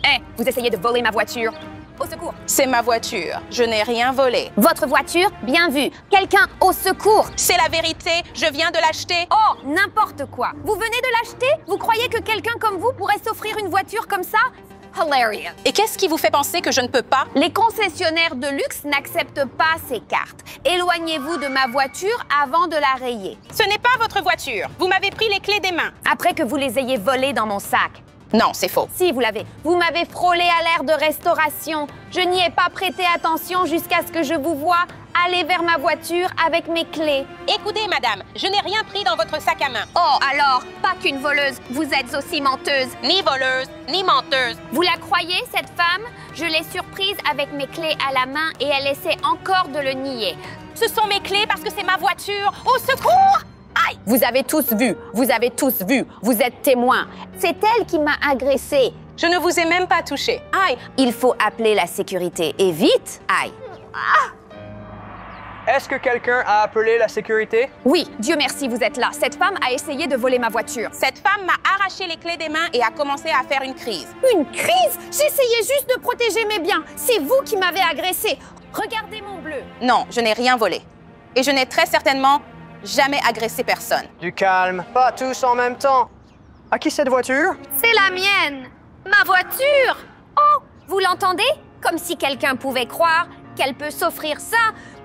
Hé, vous essayez de voler ma voiture. Au secours. C'est ma voiture. Je n'ai rien volé. Votre voiture? Bien vu. Quelqu'un au secours. C'est la vérité. Je viens de l'acheter. Oh, n'importe quoi. Vous venez de l'acheter? Vous croyez que quelqu'un comme vous pourrait s'offrir une voiture comme ça? Hilarious. Et qu'est-ce qui vous fait penser que je ne peux pas? Les concessionnaires de luxe n'acceptent pas ces cartes. Éloignez-vous de ma voiture avant de la rayer. Ce n'est pas votre voiture. Vous m'avez pris les clés des mains. Après que vous les ayez volées dans mon sac. Non, c'est faux. Si, vous l'avez. Vous m'avez frôlé à l'air de restauration. Je n'y ai pas prêté attention jusqu'à ce que je vous voie aller vers ma voiture avec mes clés. Écoutez, madame, je n'ai rien pris dans votre sac à main. Oh, alors, pas qu'une voleuse. Vous êtes aussi menteuse. Ni voleuse, ni menteuse. Vous la croyez, cette femme? Je l'ai surprise avec mes clés à la main et elle essaie encore de le nier. Ce sont mes clés parce que c'est ma voiture. Au secours! Aïe! Vous avez tous vu, vous êtes témoins. C'est elle qui m'a agressée. Je ne vous ai même pas touché. Aïe! Il faut appeler la sécurité. Et vite! Aïe! Est-ce que quelqu'un a appelé la sécurité? Oui, Dieu merci, vous êtes là. Cette femme a essayé de voler ma voiture. Cette femme m'a arraché les clés des mains et a commencé à faire une crise. Une crise? J'essayais juste de protéger mes biens. C'est vous qui m'avez agressée. Regardez mon bleu. Non, je n'ai rien volé. Et je n'ai très certainement jamais agressé personne. Du calme, pas tous en même temps. À qui cette voiture? C'est la mienne. Ma voiture. Oh, vous l'entendez? Comme si quelqu'un pouvait croire qu'elle peut s'offrir ça.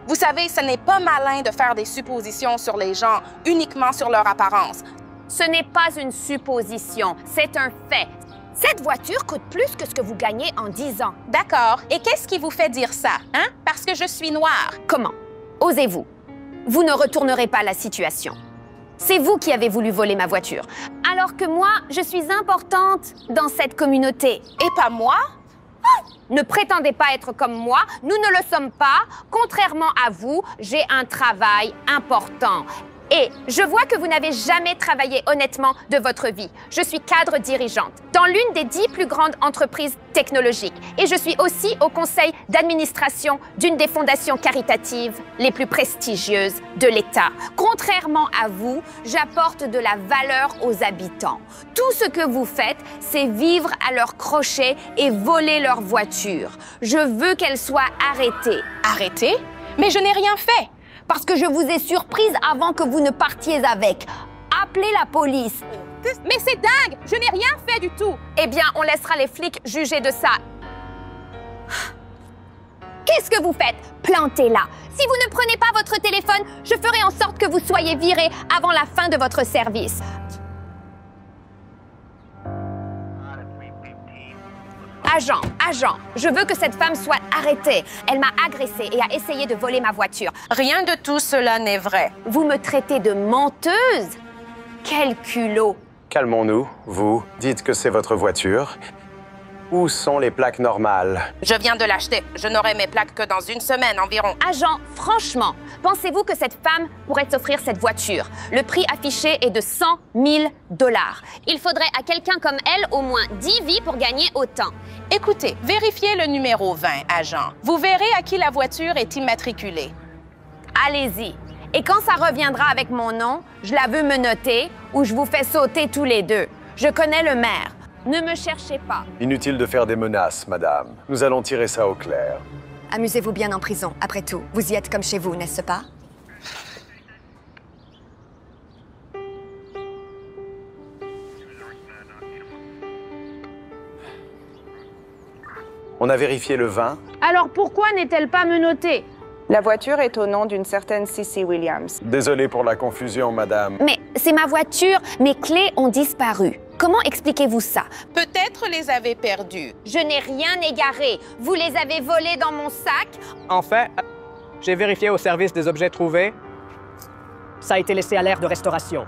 Vous savez, ce n'est pas malin de faire des suppositions sur les gens uniquement sur leur apparence. Ce n'est pas une supposition, c'est un fait. Cette voiture coûte plus que ce que vous gagnez en 10 ans. D'accord. Et qu'est-ce qui vous fait dire ça, hein? Parce que je suis noire. Comment? Osez-vous? Vous ne retournerez pas la situation. C'est vous qui avez voulu voler ma voiture. Alors que moi, je suis importante dans cette communauté. Et pas moi? Ne prétendez pas être comme moi, nous ne le sommes pas. Contrairement à vous, j'ai un travail important. Et je vois que vous n'avez jamais travaillé honnêtement de votre vie. Je suis cadre dirigeante dans l'une des 10 plus grandes entreprises technologiques. Et je suis aussi au conseil d'administration d'une des fondations caritatives les plus prestigieuses de l'État. Contrairement à vous, j'apporte de la valeur aux habitants. Tout ce que vous faites, c'est vivre à leur crochet et voler leur voiture. Je veux qu'elle soit arrêtée. Arrêtée? Mais je n'ai rien fait. Parce que je vous ai surprise avant que vous ne partiez avec. Appelez la police. Mais c'est dingue! Je n'ai rien fait du tout! Eh bien, on laissera les flics juger de ça. Qu'est-ce que vous faites? Plantez-la. Si vous ne prenez pas votre téléphone, je ferai en sorte que vous soyez viré avant la fin de votre service. Agent, je veux que cette femme soit arrêtée. Elle m'a agressée et a essayé de voler ma voiture. Rien de tout cela n'est vrai. Vous me traitez de menteuse? Quel culot! Calmons-nous, vous. Dites que c'est votre voiture. Où sont les plaques normales? Je viens de l'acheter. Je n'aurai mes plaques que dans une semaine environ. Agent, franchement, pensez-vous que cette femme pourrait s'offrir cette voiture? Le prix affiché est de 100 000 $. Il faudrait à quelqu'un comme elle au moins 10 vies pour gagner autant. Écoutez, vérifiez le numéro 20, agent. Vous verrez à qui la voiture est immatriculée. Allez-y. Et quand ça reviendra avec mon nom, je la veux me noter ou je vous fais sauter tous les deux. Je connais le maire. Ne me cherchez pas. Inutile de faire des menaces, madame. Nous allons tirer ça au clair. Amusez-vous bien en prison, après tout. Vous y êtes comme chez vous, n'est-ce pas? On a vérifié le vin. Alors pourquoi n'est-elle pas menotée? La voiture est au nom d'une certaine Cissy Williams. Désolé pour la confusion, madame. Mais c'est ma voiture. Mes clés ont disparu. Comment expliquez-vous ça? Peut-être les avez perdues. Je n'ai rien égaré. Vous les avez volés dans mon sac? En fait, j'ai vérifié au service des objets trouvés. Ça a été laissé à l'air de restauration.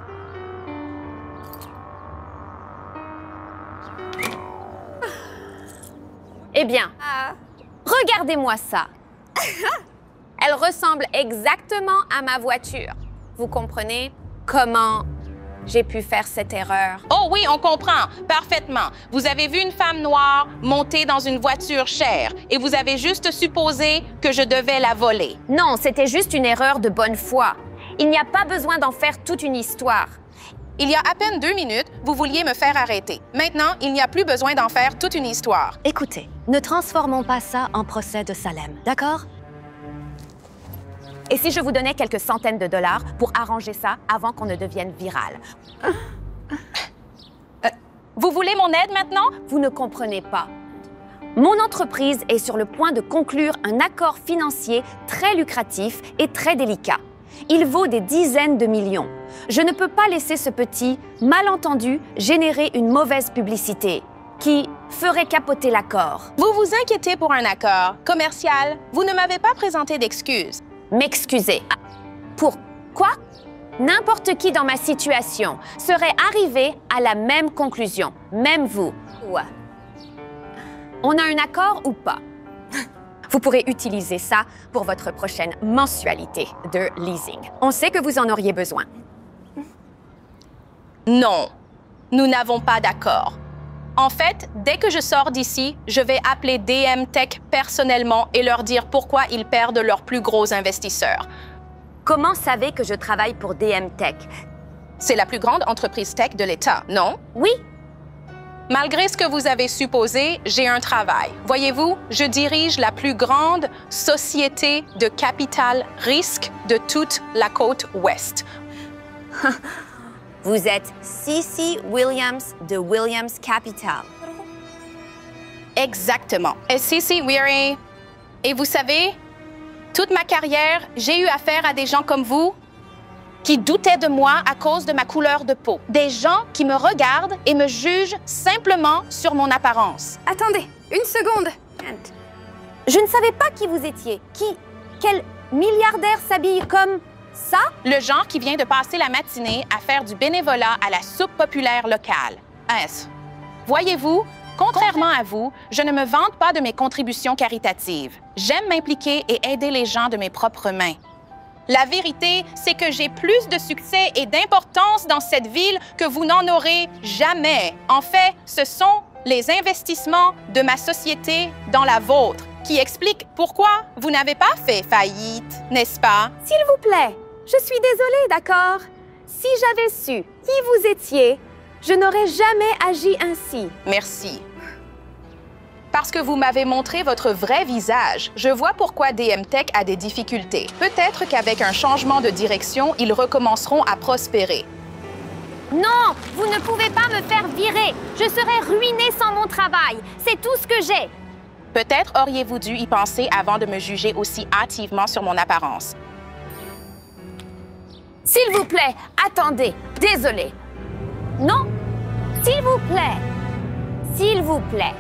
Eh bien, regardez-moi ça. Elle ressemble exactement à ma voiture. Vous comprenez comment j'ai pu faire cette erreur? Oh oui, on comprend parfaitement. Vous avez vu une femme noire monter dans une voiture chère et vous avez juste supposé que je devais la voler. Non, c'était juste une erreur de bonne foi. Il n'y a pas besoin d'en faire toute une histoire. Il y a à peine 2 minutes, vous vouliez me faire arrêter. Maintenant, il n'y a plus besoin d'en faire toute une histoire. Écoutez, ne transformons pas ça en procès de Salem, d'accord? Et si je vous donnais quelques centaines de dollars pour arranger ça avant qu'on ne devienne viral? Vous voulez mon aide maintenant? Vous ne comprenez pas. Mon entreprise est sur le point de conclure un accord financier très lucratif et très délicat. Il vaut des dizaines de millions. Je ne peux pas laisser ce petit malentendu générer une mauvaise publicité qui ferait capoter l'accord. Vous vous inquiétez pour un accord commercial. Vous ne m'avez pas présenté d'excuses. M'excuser. Pourquoi? N'importe qui dans ma situation serait arrivé à la même conclusion, même vous. Ouais. On a un accord ou pas? Vous pourrez utiliser ça pour votre prochaine mensualité de leasing. On sait que vous en auriez besoin. Non, nous n'avons pas d'accord. En fait, dès que je sors d'ici, je vais appeler DM Tech personnellement et leur dire pourquoi ils perdent leurs plus gros investisseurs. Comment savez que je travaille pour DM Tech? C'est la plus grande entreprise tech de l'État, non? Oui. Malgré ce que vous avez supposé, j'ai un travail. Voyez-vous, je dirige la plus grande société de capital risque de toute la côte ouest. Vous êtes CeCe Williams de Williams Capital. Exactement. Et CeCe Weary. Et vous savez, toute ma carrière, j'ai eu affaire à des gens comme vous qui doutaient de moi à cause de ma couleur de peau. Des gens qui me regardent et me jugent simplement sur mon apparence. Attendez, une seconde. Je ne savais pas qui vous étiez. Quel milliardaire s'habille comme ça? Le genre qui vient de passer la matinée à faire du bénévolat à la soupe populaire locale. Voyez-vous, contrairement à vous, je ne me vante pas de mes contributions caritatives. J'aime m'impliquer et aider les gens de mes propres mains. La vérité, c'est que j'ai plus de succès et d'importance dans cette ville que vous n'en aurez jamais. En fait, ce sont les investissements de ma société dans la vôtre qui expliquent pourquoi vous n'avez pas fait faillite, n'est-ce pas? S'il vous plaît, je suis désolée, d'accord? Si j'avais su qui vous étiez, je n'aurais jamais agi ainsi. Merci. Parce que vous m'avez montré votre vrai visage, je vois pourquoi DM Tech a des difficultés. Peut-être qu'avec un changement de direction, ils recommenceront à prospérer. Non, vous ne pouvez pas me faire virer. Je serais ruinée sans mon travail. C'est tout ce que j'ai. Peut-être auriez-vous dû y penser avant de me juger aussi hâtivement sur mon apparence. S'il vous plaît, attendez. Désolée. Non, s'il vous plaît. S'il vous plaît.